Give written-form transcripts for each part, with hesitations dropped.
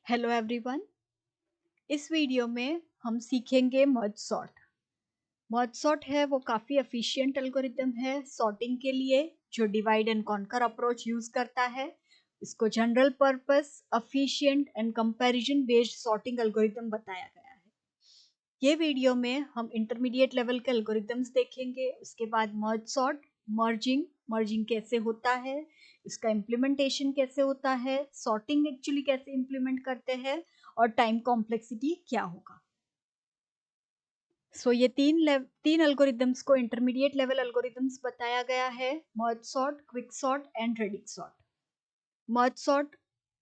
Hello everyone. इस video में हम सीखेंगे मर्ज सॉर्ट। मर्ज सॉर्ट है वो काफ़ी एफिशिएंट एल्गोरिदम है सॉर्टिंग के लिए, जो divide and conquer approach use करता है। इसको general purpose efficient and comparison based sorting algorithm बताया गया है। ये वीडियो में हम इंटरमीडिएट लेवल के एल्गोरिदम्स देखेंगे। उसके बाद मर्ज सॉर्ट, मर्जिंग कैसे होता है, इसका इम्प्लीमेंटेशन कैसे होता है, सॉर्टिंग एक्चुअली कैसे इम्प्लीमेंट करते हैं और टाइम कॉम्प्लेक्सिटी क्या होगा। ये तीन एल्गोरिदम्स को इंटरमीडिएट लेवल एल्गोरिदम्स बताया गया है: merge sort, quick sort and radix sort. Merge sort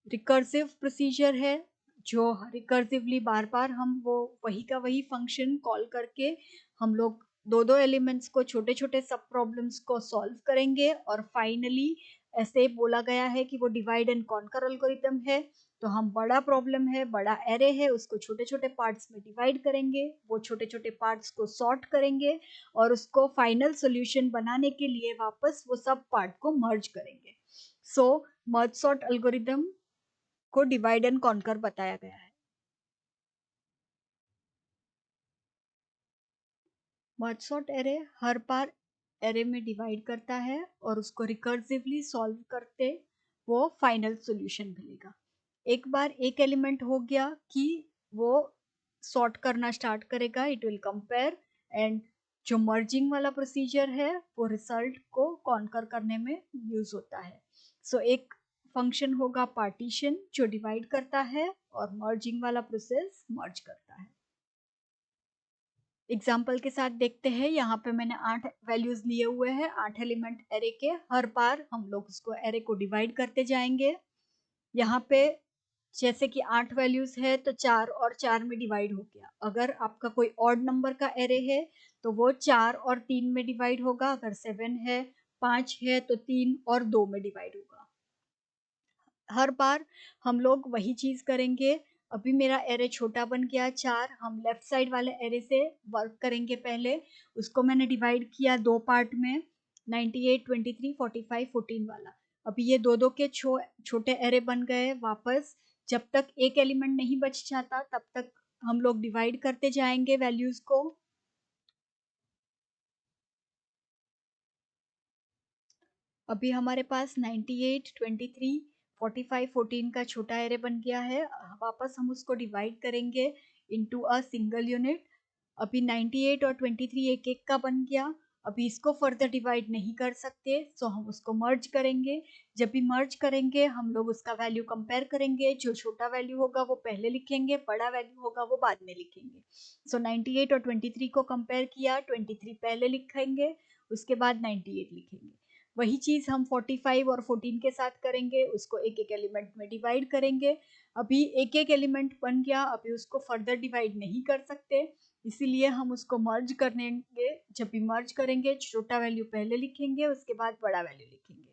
recursive procedure है, जो रिकर्सिवली बार बार हम वही का वही फंक्शन कॉल करके हम लोग दो दो एलिमेंट्स को, छोटे छोटे सब प्रॉब्लम्स को सॉल्व करेंगे। और फाइनली ऐसे बोला गया है कि वो डिवाइड एंड कॉन्कर एल्गोरिदम है। तो हम बड़ा प्रॉब्लम है, बड़ा एरे है, उसको छोटे छोटे पार्ट्स में डिवाइड करेंगे, वो छोटे छोटे पार्ट्स को सॉर्ट करेंगे और उसको फाइनल सॉल्यूशन बनाने के लिए वापस वो सब पार्ट को मर्ज करेंगे। मर्ज सॉर्ट एल्गोरिदम को डिवाइड एंड कॉन्कर बताया गया है। मर्ज सॉर्ट एरे हर बार एरे में डिवाइड करता है और उसको रिकर्सिवली सॉल्व करते वो फाइनल सॉल्यूशन मिलेगा। एक बार एक एलिमेंट हो गया कि वो सॉर्ट करना स्टार्ट करेगा, इट विल कंपेयर, एंड जो मर्जिंग वाला प्रोसीजर है वो रिजल्ट को कॉन्कर करने में यूज होता है। एक फंक्शन होगा पार्टीशन जो डिवाइड करता है और मर्जिंग वाला प्रोसेस मर्ज करता है। एग्जाम्पल के साथ देखते हैं। यहाँ पे मैंने 8 वैल्यूज लिए हुए हैं, 8 एलिमेंट एरे के। हर बार हम लोग उसको एरे को डिवाइड करते जाएंगे। यहाँ पे जैसे कि 8 वैल्यूज है तो 4 और 4 में डिवाइड हो गया। अगर आपका कोई ऑड नंबर का एरे है तो वो 4 और 3 में डिवाइड होगा। अगर 7 है, 5 है तो 3 और 2 में डिवाइड होगा। हर बार हम लोग वही चीज करेंगे। अभी मेरा एरे छोटा बन गया 4। हम लेफ्ट साइड वाले एरे से वर्क करेंगे। पहले उसको मैंने डिवाइड किया दो पार्ट में, 98, 23, 45, 14 वाला। अभी ये दो दो के छोटे एरे बन गए। वापस जब तक एक एलिमेंट नहीं बच जाता तब तक हम लोग डिवाइड करते जाएंगे वैल्यूज को। अभी हमारे पास 98, 23, 45, 14 का छोटा एरे बन गया है। वापस हम उसको डिवाइड करेंगे इनटू अ सिंगल यूनिट। अभी 98 और 23 एक एक का बन गया। अभी इसको फर्दर डिवाइड नहीं कर सकते, सो हम उसको मर्ज करेंगे। जब भी मर्ज करेंगे हम लोग उसका वैल्यू कंपेयर करेंगे। जो छोटा वैल्यू होगा वो पहले लिखेंगे, बड़ा वैल्यू होगा वो बाद में लिखेंगे। 98 और 23 को कंपेयर किया, 23 पहले लिखेंगे, उसके बाद 98 लिखेंगे। वही चीज हम 45 और 14 के साथ करेंगे। उसको एक एक एलिमेंट में डिवाइड करेंगे। अभी एक एक एलिमेंट बन गया, अभी उसको फर्दर डिवाइड नहीं कर सकते, इसीलिए हम उसको मर्ज करेंगे। जब भी मर्ज करेंगे छोटा वैल्यू पहले लिखेंगे, उसके बाद बड़ा वैल्यू लिखेंगे।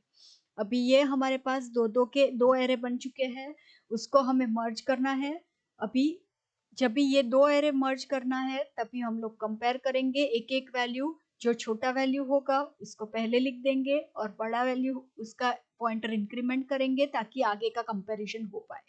अभी ये हमारे पास दो एरे बन चुके हैं, उसको हमें मर्ज करना है। अभी जब भी ये दो एरे मर्ज करना है तभी हम लोग कंपेयर करेंगे एक एक वैल्यू। जो छोटा वैल्यू होगा उसको पहले लिख देंगे और बड़ा वैल्यू उसका पॉइंटर इंक्रीमेंट करेंगे ताकि आगे का कंपैरिजन हो पाए।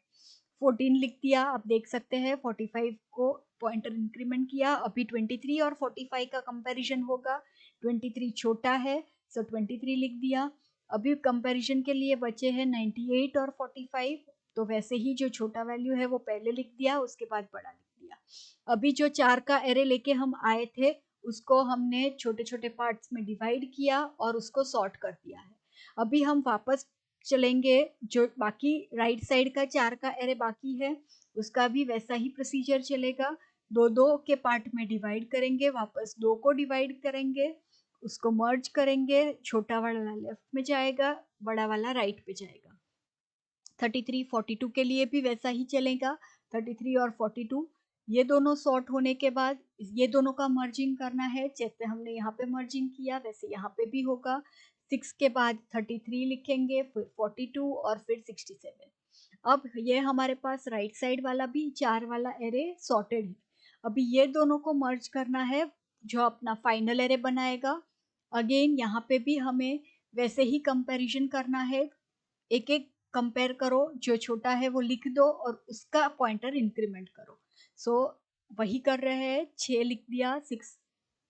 14 लिख दिया, आप देख सकते हैं 45 को पॉइंटर इंक्रीमेंट किया। अभी 23 और 45 का कंपैरिजन होगा। 23 छोटा है, 23 लिख दिया। अभी कंपैरिजन के लिए बचे हैं 98 और 45, तो वैसे ही जो छोटा वैल्यू है वो पहले लिख दिया, उसके बाद बड़ा लिख दिया। अभी जो 4 का एरे लेके हम आए थे उसको हमने छोटे छोटे पार्ट्स में डिवाइड किया और उसको सॉर्ट कर दिया है। अभी हम वापस चलेंगे, जो बाकी राइट साइड का 4 का एरे बाकी है उसका भी वैसा ही प्रोसीजर चलेगा। दो दो के पार्ट में डिवाइड करेंगे, वापस 2 को डिवाइड करेंगे, उसको मर्ज करेंगे। छोटा वाला लेफ्ट में जाएगा, बड़ा वाला राइट पे जाएगा। 33, 42 के लिए भी वैसा ही चलेगा। 33 और 42 ये दोनों सॉर्ट होने के बाद ये दोनों का मर्जिंग करना है। जैसे हमने यहाँ पे मर्जिंग किया वैसे यहाँ पे भी होगा। 6 के बाद 33 लिखेंगे, फिर 42 और फिर 67। अब ये हमारे पास राइट साइड वाला भी 4 वाला एरे सॉर्टेड है। अभी ये दोनों को मर्ज करना है जो अपना फाइनल एरे बनाएगा। अगेन यहाँ पे भी हमें वैसे ही कंपैरिजन करना है। एक एक कंपेयर करो, जो छोटा है वो लिख दो और उसका पॉइंटर इंक्रीमेंट करो। सो वही कर रहे हैं, 6 लिख दिया, 6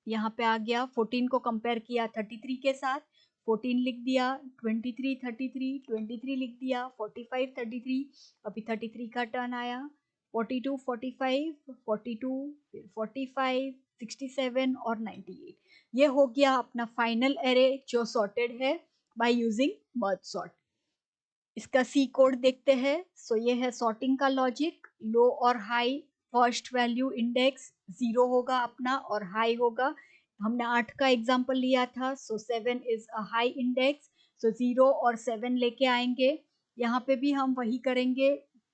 यहाँ पे आ गया, 14 को कंपेयर किया 33 के साथ, 14 लिख दिया, 23 33, 23 लिख दिया, 45 33, अभी 33 का टर्न आया, 42 45, 42 फिर 45, 67 और 98। ये हो गया अपना फाइनल एरे जो सॉर्टेड है बाय यूजिंग मर्ज सॉर्ट। इसका सी कोड देखते हैं। सो ये है सॉर्टिंग का लॉजिक, लो और हाई, फर्स्ट वैल्यू इंडेक्स 0 होगा अपना और हाई होगा। हमने 8 का एग्जांपल लिया था, सो 7 इज अ हाई इंडेक्स, सो 0 और 7 लेके आएंगे। यहाँ पे भी हम वही करेंगे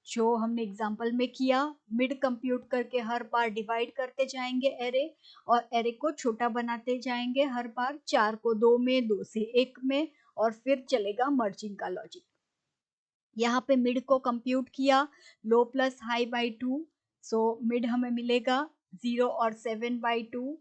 जो हमने एग्जांपल में किया, मिड कंप्यूट करके हर बार डिवाइड करते जाएंगे एरे, और एरे को छोटा बनाते जाएंगे हर बार, 4 को 2 में, 2 से 1 में, और फिर चलेगा मर्जिंग का लॉजिक। यहाँ पे मिड को कंप्यूट किया, low plus high by 2, so mid हमें मिलेगा 0 और 7 बाई 2,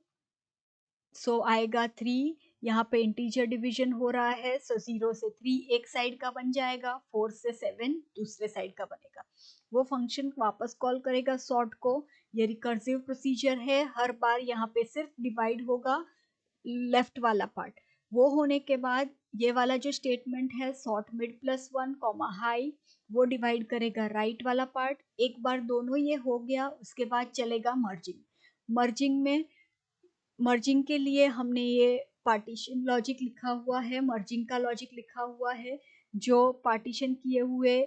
सो आएगा 3। यहाँ पे इंटीजर डिवीजन हो रहा है, सो 0 से 3 एक साइड का बन जाएगा, 4 से 7 दूसरे साइड का बनेगा। वो फंक्शन वापस कॉल करेगा सॉर्ट को। ये रिकर्सिव प्रोसीजर है, हर बार यहाँ पे सिर्फ डिवाइड होगा लेफ्ट वाला पार्ट। वो होने के बाद ये वाला जो स्टेटमेंट है sort mid plus 1 comma high, वो डिवाइड करेगा राइट वाला पार्ट। एक बार दोनों ये हो गया, उसके बाद चलेगा मर्जिंग। मर्जिंग के लिए हमने ये पार्टीशन लॉजिक लिखा हुआ है, मर्जिंग का लॉजिक लिखा हुआ है, जो पार्टीशन किए हुए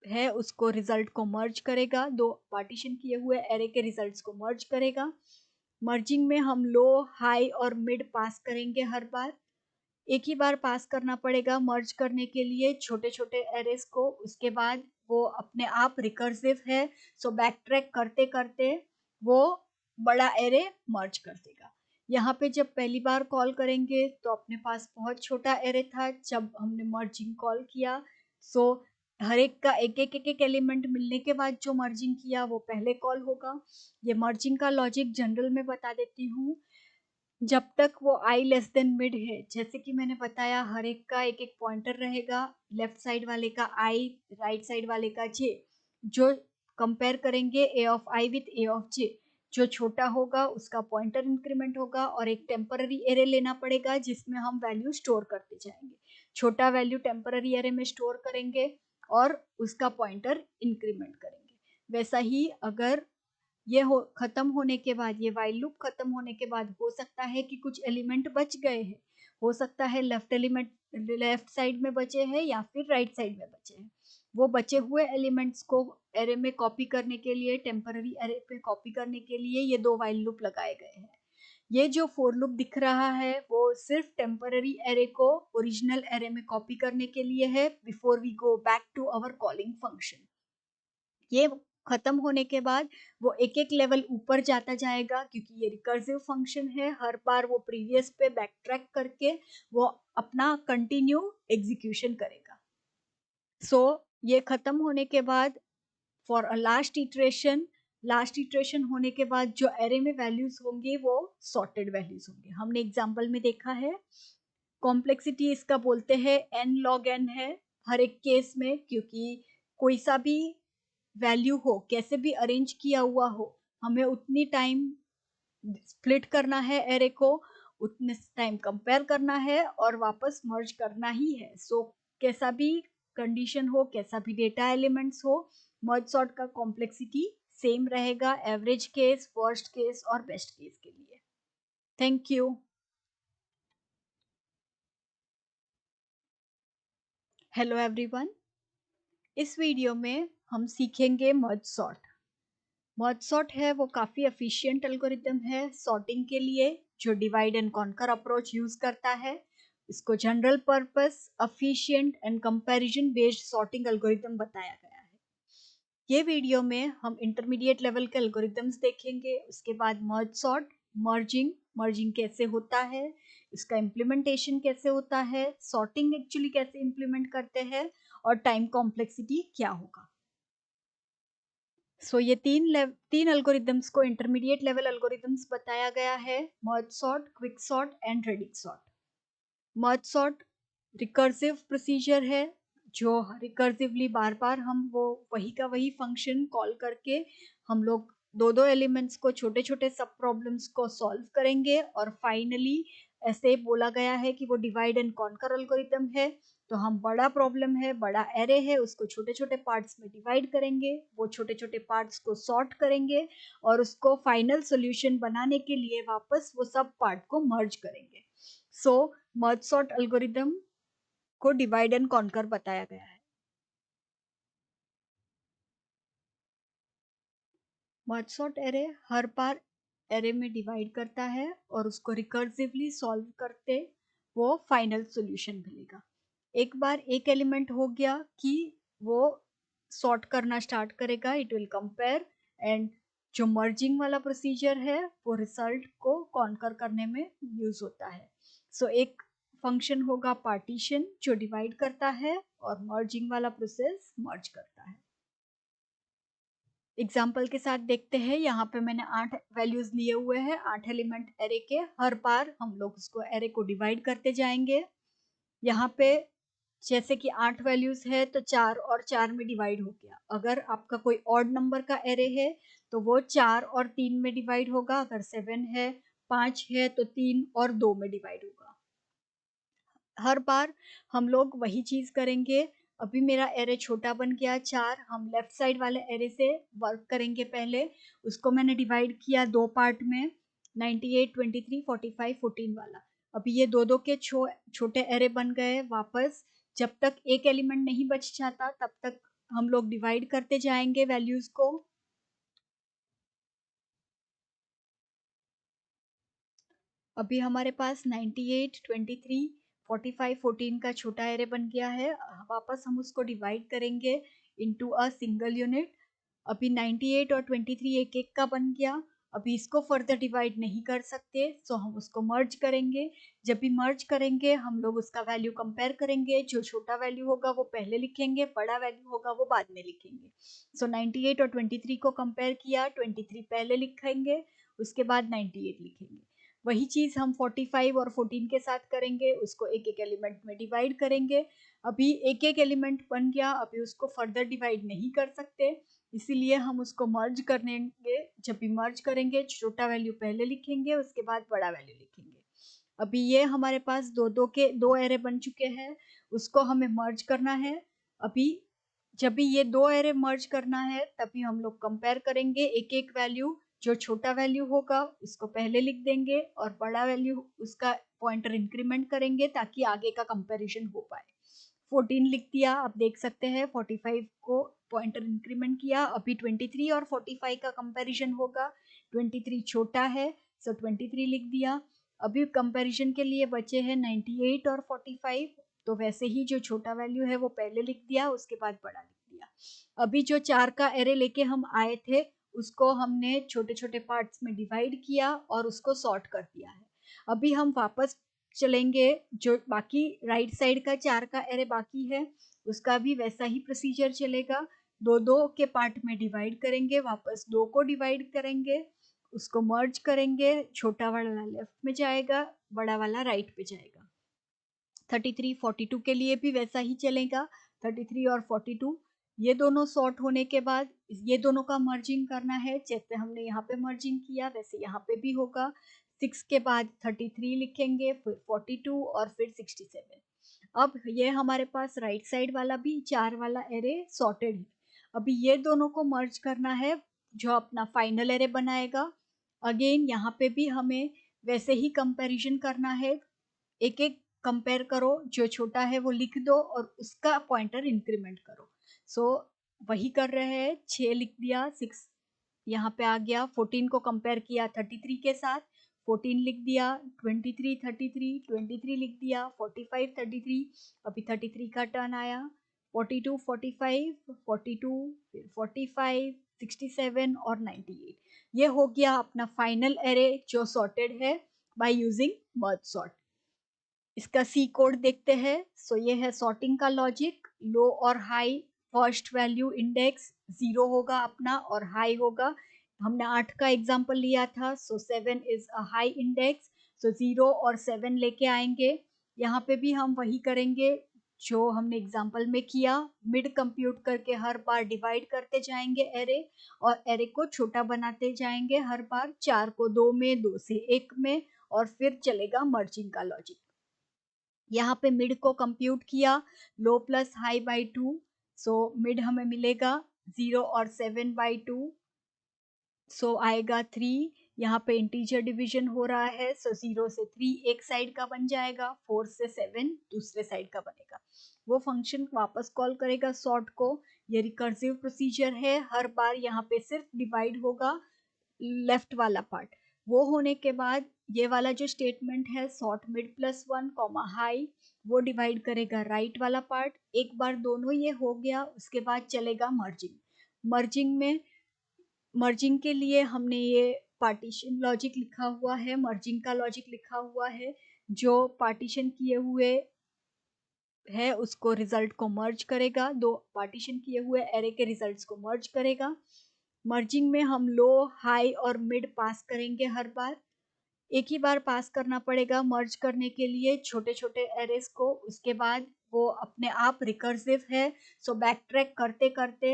है उसको रिजल्ट को मर्ज करेगा, दो पार्टीशन किए हुए एरे के रिजल्ट्स को मर्ज करेगा। मर्जिंग में हम लो, हाई और मिड पास करेंगे हर बार, एक ही बार पास करना पड़ेगा मर्ज करने के लिए छोटे छोटे एरेस को, उसके बाद वो अपने आप रिकर्सिव है, सो बैक ट्रैक करते करते वो बड़ा एरे मर्ज कर देगा। यहाँ पे जब पहली बार कॉल करेंगे तो अपने पास बहुत छोटा एरे था जब हमने मर्जिंग कॉल किया, सो हर एक का एक एलिमेंट मिलने के बाद जो मर्जिंग किया वो पहले कॉल होगा। ये मर्जिंग का लॉजिक जनरल में बता देती हूँ। जब तक वो आई लेस देन मिड है, जैसे कि मैंने बताया हर एक का एक एक पॉइंटर रहेगा, लेफ्ट साइड वाले का आई, राइट साइड वाले का जे, जो कंपेयर करेंगे A of I with A of J, जो छोटा होगा उसका पॉइंटर इंक्रीमेंट होगा, और एक टेम्पररी एरे लेना पड़ेगा जिसमें हम वैल्यू स्टोर करते जाएंगे। छोटा वैल्यू टेम्पररी एरे में स्टोर करेंगे और उसका पॉइंटर इंक्रीमेंट करेंगे। वैसा ही अगर ये खत्म होने के बाद, ये वाइल लूप खत्म होने के बाद हो सकता है कि कुछ एलिमेंट बच गए हैं, हो सकता है लेफ्ट एलिमेंट लेफ्ट साइड में बचे हैं या फिर राइट साइड में बचे हैं। वो बचे हुए एलिमेंट्स को एरे में कॉपी करने के लिए, टेम्पररी एरे पे कॉपी करने के लिए ये दो वाइल लूप लगाए गए हैं। ये जो फोर लूप दिख रहा है वो सिर्फ टेम्पररी एरे को ओरिजिनल एरे में कॉपी करने के लिए है, before we go back to our calling function. ये खत्म होने के बाद वो एक एक लेवल ऊपर जाता जाएगा, क्योंकि ये रिकर्सिव फंक्शन है, हर बार वो प्रीवियस पे बैक ट्रैक करके वो अपना कंटिन्यू एग्जीक्यूशन करेगा। सो ये खत्म होने के बाद फॉर अ लास्ट इटरेशन होने के बाद जो एरे में वैल्यूज होंगे वो सॉर्टेड वैल्यूज होंगे। हमने एग्जाम्पल में देखा है, कॉम्प्लेक्सिटी इसका बोलते हैं n log n है हर एक केस में, क्योंकि कोई सा भी वैल्यू हो, कैसे भी अरेंज किया हुआ हो, हमें उतनी टाइम स्प्लिट करना है एरे को, उतने टाइम कंपेयर करना है और वापस मर्ज करना ही है। सो कैसा भी कंडीशन हो, कैसा भी डेटा एलिमेंट्स हो, मर्ज सॉर्ट का कॉम्प्लेक्सिटी सेम रहेगा एवरेज केस, वर्स्ट केस और बेस्ट केस के लिए। Thank you. हेलो एवरीवन, इस वीडियो में हम सीखेंगे मर्ज सॉर्ट। मर्ज सॉर्ट है वो काफ़ी एफिशिएंट एल्गोरिदम है सॉर्टिंग के लिए, जो divide and conquer approach use करता है। इसको general purpose efficient and comparison based sorting algorithm बताया गया है। ये वीडियो में हम इंटरमीडिएट लेवल के एल्गोरिदम्स देखेंगे, उसके बाद मर्ज सॉर्ट, मर्जिंग कैसे होता है, इसका इम्प्लीमेंटेशन कैसे होता है, सॉर्टिंग एक्चुअली कैसे इम्प्लीमेंट करते हैं, और टाइम कॉम्प्लेक्सिटी क्या होगा। सो ये तीन एल्गोरिदम्स को इंटरमीडिएट लेवल एल्गोरिदम्स बताया गया है, merge sort, quick sort and radix sort. Merge sort recursive procedure है जो रिकर्सिवली बार बार हम वो वही का वही फंक्शन कॉल करके हम लोग दो दो एलिमेंट्स को छोटे छोटे सब प्रॉब्लम्स को सॉल्व करेंगे और फाइनली ऐसे बोला गया है कि वो डिवाइड एंड कॉन्कर एल्गोरिथम है। तो हम बड़ा प्रॉब्लम है, बड़ा एरे है, उसको छोटे छोटे पार्ट्स में डिवाइड करेंगे, वो छोटे छोटे पार्ट्स को सॉर्ट करेंगे और उसको फाइनल सॉल्यूशन बनाने के लिए वापस वो सब पार्ट को मर्ज करेंगे। सो मर्ज सॉर्ट एल्गोरिथम को डिवाइड एंड कॉन्कर बताया गया है। मर्ज सॉर्ट एरे हर बार एरे में डिवाइड करता है और उसको रिकर्सिवली सॉल्व करते वो फाइनल सॉल्यूशन मिलेगा। एक बार एक एलिमेंट हो गया कि वो सॉर्ट करना स्टार्ट करेगा, इट विल कंपेयर एंड जो मर्जिंग वाला प्रोसीजर है वो रिजल्ट को कॉन्कर करने में यूज होता है। सो एक फंक्शन होगा पार्टीशन जो डिवाइड करता है और मर्जिंग वाला प्रोसेस मर्ज करता है। एग्जाम्पल के साथ देखते हैं। यहाँ पे मैंने 8 वैल्यूज लिए हुए हैं, 8 एलिमेंट एरे के। हर बार हम लोग उसको एरे को डिवाइड करते जाएंगे। यहाँ पे जैसे कि 8 वैल्यूज है तो 4 और 4 में डिवाइड हो गया। अगर आपका कोई ऑड नंबर का एरे है तो वो 4 और 3 में डिवाइड होगा। अगर 7 है, 5 है तो 3 और 2 में डिवाइड होगा। हर बार हम लोग वही चीज करेंगे। अभी मेरा एरे छोटा बन गया 4, हम लेफ्ट साइड वाले एरे से वर्क करेंगे। पहले उसको मैंने डिवाइड किया दो पार्ट में, 98, 23, 45, 14 वाला। अभी ये दो दो के छोटे एरे बन गए। वापस जब तक एक एलिमेंट नहीं बच जाता तब तक हम लोग डिवाइड करते जाएंगे वैल्यूज को। अभी हमारे पास 98, 23, 45, 14 का छोटा एरे बन गया है। वापस हम उसको डिवाइड करेंगे इनटू अ सिंगल यूनिट। अभी 98 और 23 एक एक का बन गया। अभी इसको फर्दर डिवाइड नहीं कर सकते, सो हम उसको मर्ज करेंगे। जब भी मर्ज करेंगे हम लोग उसका वैल्यू कंपेयर करेंगे। जो छोटा वैल्यू होगा वो पहले लिखेंगे, बड़ा वैल्यू होगा वो बाद में लिखेंगे। सो 98 और 23 को कंपेयर किया, 23 पहले लिखेंगे, उसके बाद 98 लिखेंगे। वही चीज हम 45 और 14 के साथ करेंगे, उसको एक एक एलिमेंट में डिवाइड करेंगे। अभी एक एक एलिमेंट बन गया, अभी उसको फर्दर डिवाइड नहीं कर सकते, इसीलिए हम उसको मर्ज करेंगे। जब भी मर्ज करेंगे छोटा वैल्यू पहले लिखेंगे, उसके बाद बड़ा वैल्यू लिखेंगे। अभी ये हमारे पास दो दो के दो एरे बन चुके हैं, उसको हमें मर्ज करना है। अभी जब भी ये दो एरे मर्ज करना है तभी हम लोग कंपेयर करेंगे एक एक वैल्यू। जो छोटा वैल्यू होगा उसको पहले लिख देंगे और बड़ा वैल्यू उसका पॉइंटर इंक्रीमेंट करेंगे ताकि आगे का कंपैरिजन हो पाए। 14 लिख दिया, आप देख सकते हैं 45 को पॉइंटर इंक्रीमेंट किया। अभी 23 और 45 का कंपैरिजन होगा। 23 छोटा है सो 23 लिख दिया। अभी कंपैरिजन के लिए बचे हैं 98 और 45, तो वैसे ही जो छोटा वैल्यू है वो पहले लिख दिया, उसके बाद बड़ा लिख दिया। अभी जो 4 का एरे लेके हम आए थे उसको हमने छोटे छोटे पार्ट्स में डिवाइड किया और उसको सॉर्ट कर दिया है। अभी हम वापस चलेंगे, जो बाकी राइट साइड का 4 का एरे बाकी है उसका भी वैसा ही प्रोसीजर चलेगा। दो दो के पार्ट में डिवाइड करेंगे, वापस 2 को डिवाइड करेंगे, उसको मर्ज करेंगे, छोटा वाला लेफ्ट में जाएगा, बड़ा वाला राइट पे जाएगा। 33, 42 के लिए भी वैसा ही चलेगा। 33 और 42 ये दोनों सॉर्ट होने के बाद ये दोनों का मर्जिंग करना है। जैसे हमने यहाँ पे मर्जिंग किया वैसे यहाँ पे भी होगा। 6 के बाद 33 लिखेंगे, फिर 42 और फिर 67। अब ये हमारे पास राइट साइड वाला भी 4 वाला एरे सॉर्टेड है। अभी ये दोनों को मर्ज करना है जो अपना फाइनल एरे बनाएगा। अगेन यहाँ पे भी हमें वैसे ही कंपैरिजन करना है। एक एक कंपेयर करो, जो छोटा है वो लिख दो और उसका पॉइंटर इंक्रीमेंट करो। सो वही कर रहे हैं, 6 लिख दिया, 6 यहाँ पे आ गया। 14 को कंपेयर किया 33 के साथ, 14 लिख दिया। 23, 33, 23 लिख दिया। 45, 33, अभी 33 का टर्न आया। 42, 45, 42, फिर 45, 67 और 98। ये हो गया अपना फाइनल एरे जो सॉर्टेड है बाय यूजिंग मर्ज सॉर्ट। इसका सी कोड देखते हैं। सो ये है सॉर्टिंग का लॉजिक। लो और हाई फर्स्ट वैल्यू इंडेक्स 0 होगा अपना और हाई होगा। हमने 8 का एग्जांपल लिया था, सो 7 इज अ हाई इंडेक्स, सो 0 और 7 लेके आएंगे। यहाँ पे भी हम वही करेंगे, जो हमने एग्जाम्पल में किया, मिड कंप्यूट करके हर बार डिवाइड करते जाएंगे एरे, और एरे को छोटा बनाते जाएंगे हर बार, 4 को 2 में, 2 से 1 में, और फिर चलेगा मर्जिंग का लॉजिक। यहाँ पे मिड को कंप्यूट किया, low plus high by 2, so mid हमें मिलेगा 0 और 7 बाई 2, सो आएगा 3। यहाँ पे इंटीजर डिवीजन हो रहा है, सो 0 से 3 एक साइड का बन जाएगा, 4 से 7 दूसरे साइड का बनेगा। वो फंक्शन वापस कॉल करेगा सॉर्ट को। ये रिकर्सिव प्रोसीजर है, हर बार यहाँ पे सिर्फ डिवाइड होगा लेफ्ट वाला पार्ट। वो होने के बाद ये वाला जो स्टेटमेंट है sort mid plus 1 comma high, वो डिवाइड करेगा राइट वाला पार्ट। एक बार दोनों ये हो गया, उसके बाद चलेगा मर्जिंग। मर्जिंग के लिए हमने ये पार्टीशन लॉजिक लिखा हुआ है, मर्जिंग का लॉजिक लिखा हुआ है। जो पार्टीशन किए हुए है उसको रिजल्ट को मर्ज करेगा, दो पार्टीशन किए हुए एरे के रिजल्ट्स को मर्ज करेगा। मर्जिंग में हम लो, हाई और मिड पास करेंगे हर बार। एक ही बार पास करना पड़ेगा मर्ज करने के लिए छोटे छोटे एरेस को, उसके बाद वो अपने आप रिकर्सिव है, सो बैक ट्रैक करते करते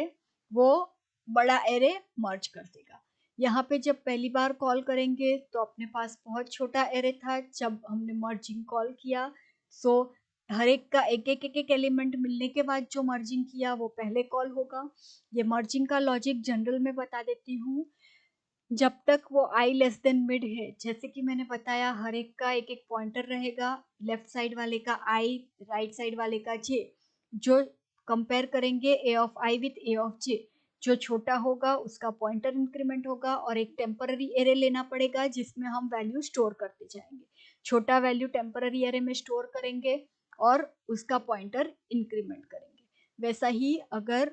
वो बड़ा एरे मर्ज कर देगा। यहाँ पे जब पहली बार कॉल करेंगे तो अपने पास बहुत छोटा एरे था जब हमने मर्जिंग कॉल किया, सो हर एक का एक एलिमेंट मिलने के बाद जो मर्जिंग किया वो पहले कॉल होगा। ये मर्जिंग का लॉजिक जनरल में बता देती हूँ। जब तक वो आई लेस देन मिड है, जैसे कि मैंने बताया हर एक का एक एक पॉइंटर रहेगा, लेफ्ट साइड वाले का आई, राइट साइड वाले का जे, जो कंपेयर करेंगे A of I with A of J. जो छोटा होगा उसका पॉइंटर इंक्रीमेंट होगा, और एक टेम्पररी एरे लेना पड़ेगा जिसमें हम वैल्यू स्टोर करते जाएंगे। छोटा वैल्यू टेम्पररी एरे में स्टोर करेंगे और उसका पॉइंटर इंक्रीमेंट करेंगे। वैसा ही अगर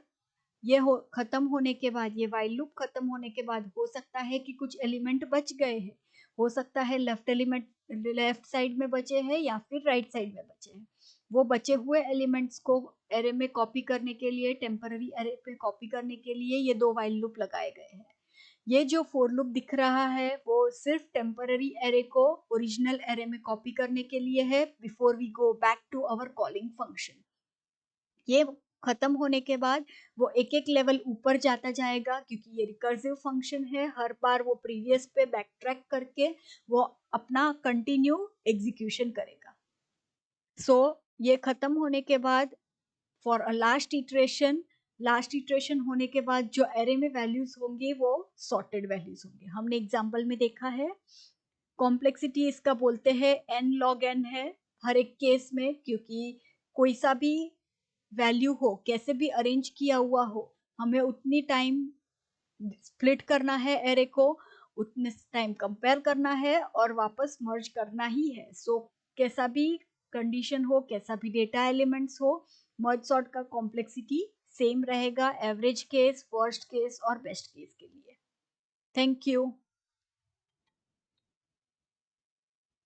ये खत्म होने के बाद, ये वाइल लूप खत्म होने के बाद हो सकता है कि कुछ एलिमेंट बच गए हैं, हो सकता है लेफ्ट एलिमेंट लेफ्ट साइड में बचे हैं या फिर राइट साइड में बचे हैं। वो बचे हुए एलिमेंट्स को एरे में कॉपी करने के लिए, टेम्पररी एरे पे कॉपी करने के लिए ये दो वाइल लूप लगाए गए हैं। ये जो फोर लूप दिख रहा है वो सिर्फ टेम्पररी एरे को ओरिजिनल एरे में कॉपी करने के लिए है, before we go back to our calling function. ये खत्म होने के बाद वो एक एक लेवल ऊपर जाता जाएगा, क्योंकि ये रिकर्सिव फंक्शन है, हर बार वो प्रीवियस पे बैक ट्रैक करके वो अपना कंटिन्यू एग्जीक्यूशन करेगा। सो ये खत्म होने के बाद फॉर अ लास्ट इटरेशन होने के बाद जो एरे में वैल्यूज होंगी वो सॉर्टेड वैल्यूज होंगे। हमने एग्जाम्पल में देखा है, कॉम्प्लेक्सिटी इसका बोलते हैं n log n है हर एक केस में, क्योंकि कोई सा भी वैल्यू हो, कैसे भी अरेंज किया हुआ हो, हमें उतनी टाइम स्प्लिट करना है एरे को, उतने टाइम कंपेयर करना है और वापस मर्ज करना ही है। सो कैसा भी कंडीशन हो, कैसा भी डेटा एलिमेंट्स हो, मर्ज सॉर्ट का कॉम्प्लेक्सिटी सेम रहेगा एवरेज केस, वर्स्ट केस और बेस्ट केस के लिए। Thank you.